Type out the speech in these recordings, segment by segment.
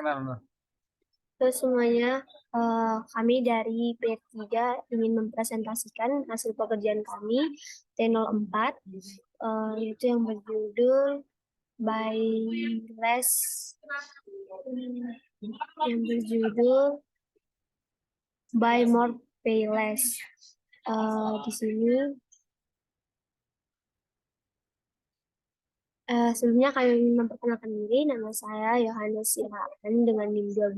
Kenapa? Terus semuanya, kami dari P3 ingin mempresentasikan hasil pekerjaan kami T04, yaitu yang berjudul by less, yang berjudul by more pay less. Di sini sebelumnya kami memperkenalkan diri, nama saya Yohanes Sihaan dengan NIM 12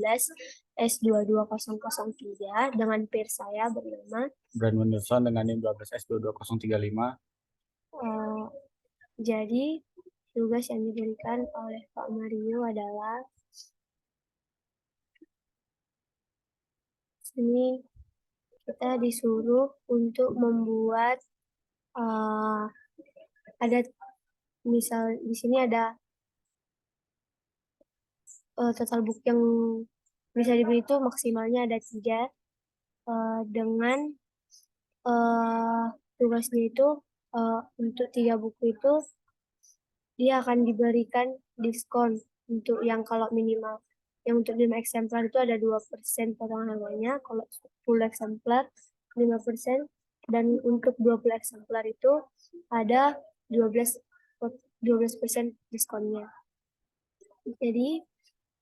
S22003 dengan peer saya bernama Brand Wilson dengan NIM 12S22035. Jadi tugas yang diberikan oleh Pak Mario adalah ini kita disuruh untuk membuat ada misal di sini ada total book yang bisa dibeli itu maksimalnya ada 3, dengan tugasnya itu untuk 3 buku itu dia akan diberikan diskon untuk yang kalau minimal yang untuk 5 eksemplar itu ada 2% potongan harganya, kalau full eksemplar 5%, dan untuk 20 eksemplar itu ada 12% diskonnya. Jadi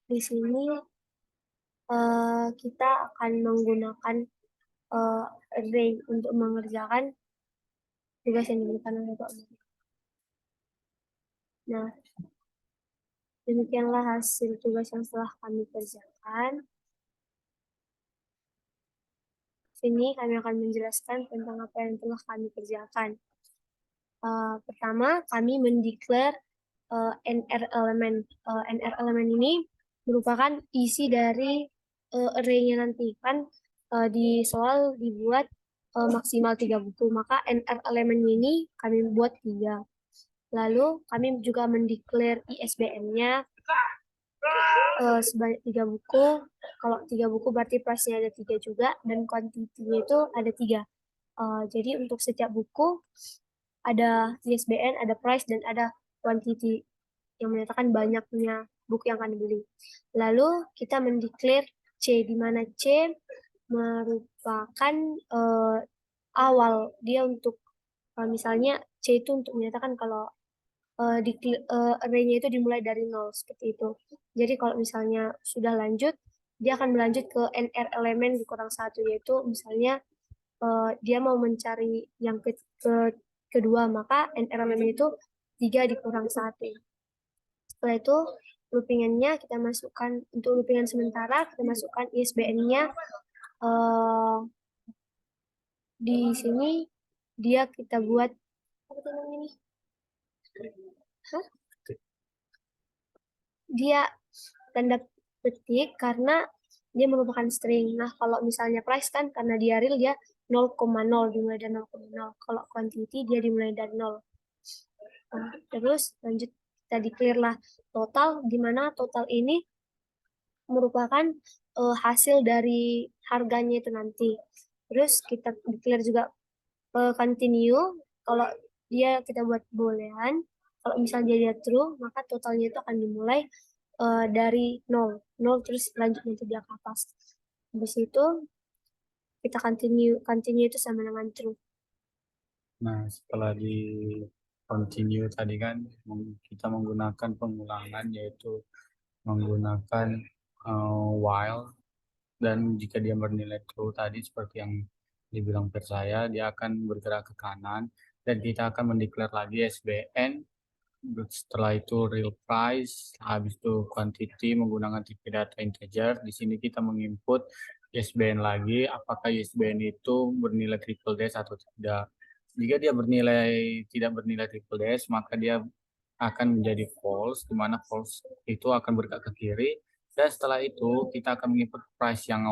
di sini kita akan menggunakan array untuk mengerjakan tugas yang diberikan oleh Pak Mario. Nah, demikianlah hasil tugas yang telah kami kerjakan. Sini kami akan menjelaskan tentang apa yang telah kami kerjakan. Pertama, kami mendeklar NR element. NR element ini merupakan isi dari array-nya nanti. Kan di soal dibuat maksimal 3 buku, maka NR element ini kami buat 3. Lalu kami juga mendeklar ISBN-nya sebanyak 3 buku. Kalau 3 buku berarti price-nya ada 3 juga, dan quantity-nya itu ada 3. Jadi untuk setiap buku ada ISBN, ada price, dan ada quantity yang menyatakan banyaknya buku yang akan dibeli. Lalu kita mendeklar C, di mana C merupakan awal dia untuk misalnya C itu untuk menyatakan kalau array-nya itu dimulai dari 0 seperti itu. Jadi kalau misalnya sudah lanjut, dia akan melanjut ke NR elemen dikurang 1, yaitu misalnya dia mau mencari yang kedua, maka NR elemen itu 3 dikurang 1. Setelah itu loopingannya kita masukkan, untuk loopingan sementara kita masukkan ISBN-nya di sini, dia kita buat apa namanya ini? Dia tanda petik karena dia merupakan string. Nah, kalau misalnya price kan karena dia real dia 0,0 dimulai dari 0,0. Kalau quantity dia dimulai dari 0. Nah, terus lanjut kita declare lah total, di mana total ini merupakan hasil dari harganya itu nanti. Terus kita declare juga continue, kalau dia kita buat boolean, kalau misalnya dia true, maka totalnya itu akan dimulai dari 0 terus lanjut nanti dia ke atas. Habis itu kita continue itu sama dengan true. Nah, setelah di continue tadi kan kita menggunakan pengulangan, yaitu menggunakan while, dan jika dia bernilai true tadi seperti yang dibilang per saya, dia akan bergerak ke kanan dan kita akan mendeklar lagi SBN. Setelah itu real price, habis itu quantity menggunakan tipe data integer. Di sini kita menginput ISBN lagi, apakah ISBN itu bernilai triple dash atau tidak. Jika dia tidak bernilai triple dash, maka dia akan menjadi false, di mana false itu akan bergerak ke kiri. Dan setelah itu kita akan menginput price yang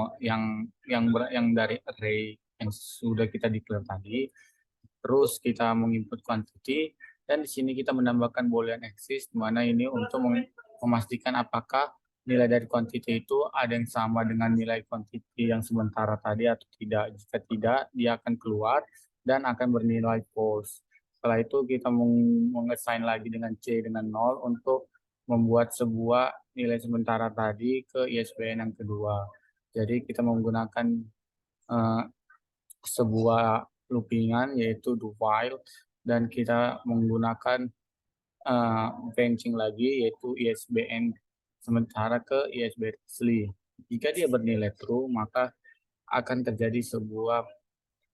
dari array yang sudah kita declare tadi. Terus kita menginput quantity, dan di sini kita menambahkan boolean exist, di mana ini untuk memastikan apakah nilai dari quantity itu ada yang sama dengan nilai quantity yang sementara tadi atau tidak. Jika tidak, dia akan keluar dan akan bernilai false. Setelah itu kita mengassign lagi dengan C dengan 0 untuk membuat sebuah nilai sementara tadi ke ISBN yang kedua. Jadi kita menggunakan eh, sebuah loopingan yaitu do while dan kita menggunakan benching lagi yaitu ISBN sementara ke ISBN asli. Jika dia bernilai true, maka akan terjadi sebuah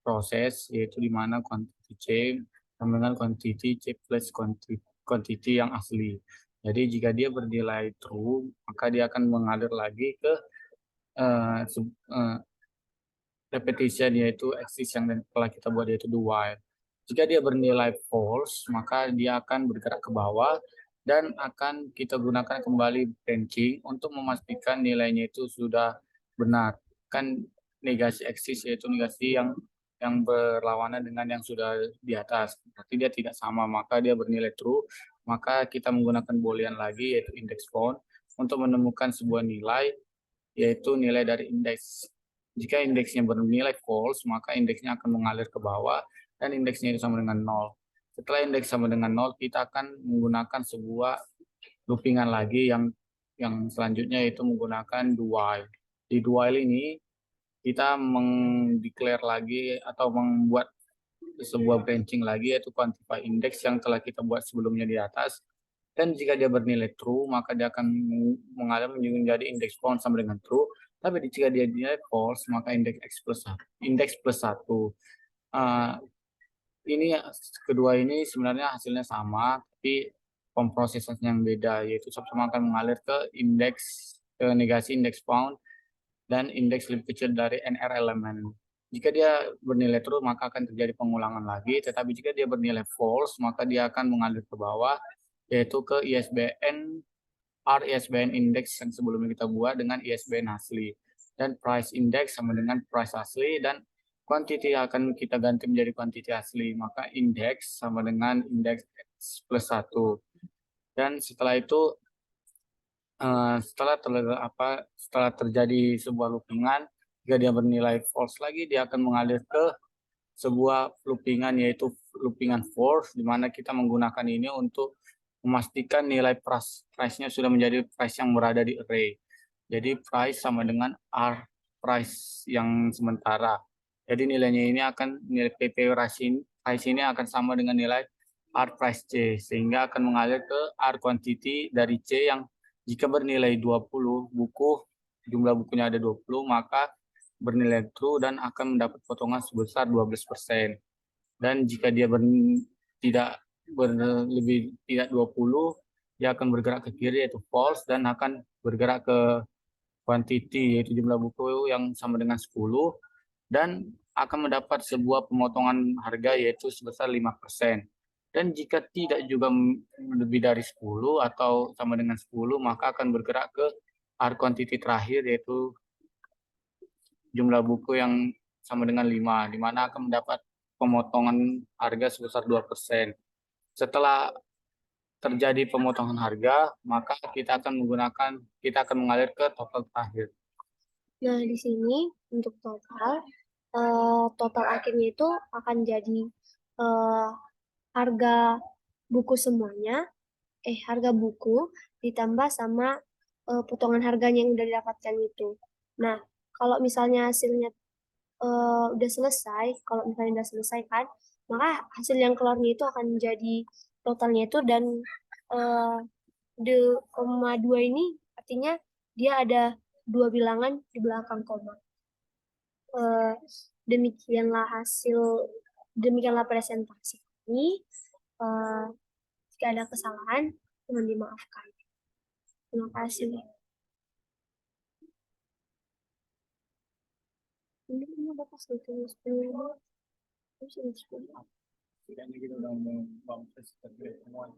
proses yaitu di mana quantity C sama dengan quantity C plus quantity yang asli. Jadi jika dia bernilai true, maka dia akan mengalir lagi ke uh, uh, repetition yaitu exist yang telah kita buat yaitu do while. Jika dia bernilai false, maka dia akan bergerak ke bawah dan akan kita gunakan kembali branching untuk memastikan nilainya itu sudah benar. Kan negasi exist yaitu negasi yang berlawanan dengan yang sudah di atas. Berarti dia tidak sama, maka dia bernilai true. Maka kita menggunakan boolean lagi yaitu index found untuk menemukan sebuah nilai yaitu nilai dari indeks. Jika indeksnya bernilai false, maka indeksnya akan mengalir ke bawah dan indeksnya itu sama dengan 0. Setelah indeks sama dengan 0, kita akan menggunakan sebuah loopingan lagi yang selanjutnya yaitu menggunakan do while. Di do while ini kita mengdeclare lagi atau membuat sebuah branching lagi yaitu quantify index yang telah kita buat sebelumnya di atas. Dan jika dia bernilai true, maka dia akan mengalir menjadi indeks found sama dengan true. Tapi jika dia nilai false, maka indeks plus 1. Ini kedua ini sebenarnya hasilnya sama, tapi pemrosesan yang beda, yaitu sama-sama akan mengalir ke negasi indeks found dan indeks lebih kecil dari NR elemen. Jika dia bernilai true, maka akan terjadi pengulangan lagi. Tetapi jika dia bernilai false, maka dia akan mengalir ke bawah, yaitu ke ISBN ISBN index yang sebelumnya kita buat dengan ISBN asli. Dan price index sama dengan price asli dan quantity akan kita ganti menjadi quantity asli. Maka index sama dengan index plus 1. Dan setelah itu setelah terjadi sebuah loopingan, jika dia bernilai false lagi, dia akan mengalir ke sebuah loopingan yaitu loopingan force, di mana kita menggunakan ini untuk memastikan nilai price-nya sudah menjadi price yang berada di array. Jadi price sama dengan R price yang sementara. Jadi nilainya ini akan nilai PP price ini akan sama dengan nilai R price C, sehingga akan mengalir ke R quantity dari C yang jika bernilai 20 jumlah bukunya ada 20, maka bernilai true dan akan mendapat potongan sebesar 12%. Dan jika dia tidak lebih tidak 20, dia akan bergerak ke kiri yaitu false dan akan bergerak ke quantity yaitu jumlah buku yang sama dengan 10 dan akan mendapat sebuah pemotongan harga yaitu sebesar 5%. Dan jika tidak juga lebih dari 10 atau sama dengan 10, maka akan bergerak ke R quantity terakhir yaitu jumlah buku yang sama dengan 5, di mana akan mendapat pemotongan harga sebesar 2%. Setelah terjadi pemotongan harga, maka kita akan mengalir ke total terakhir. Nah, di sini untuk total akhirnya itu akan jadi harga buku semuanya, harga buku ditambah sama potongan harganya yang udah didapatkan itu. Nah, kalau misalnya hasilnya udah selesai, kalau misalnya udah selesai kan, maka hasil yang keluarnya itu akan menjadi totalnya itu dan uh, 2,2 ini artinya dia ada dua bilangan di belakang koma. Eh, demikianlah presentasi ini. Eh, jika ada kesalahan, mohon dimaafkan. Terima kasih. Ini udah pas gitu, 10 menit. Setidaknya kita udah membahas semua.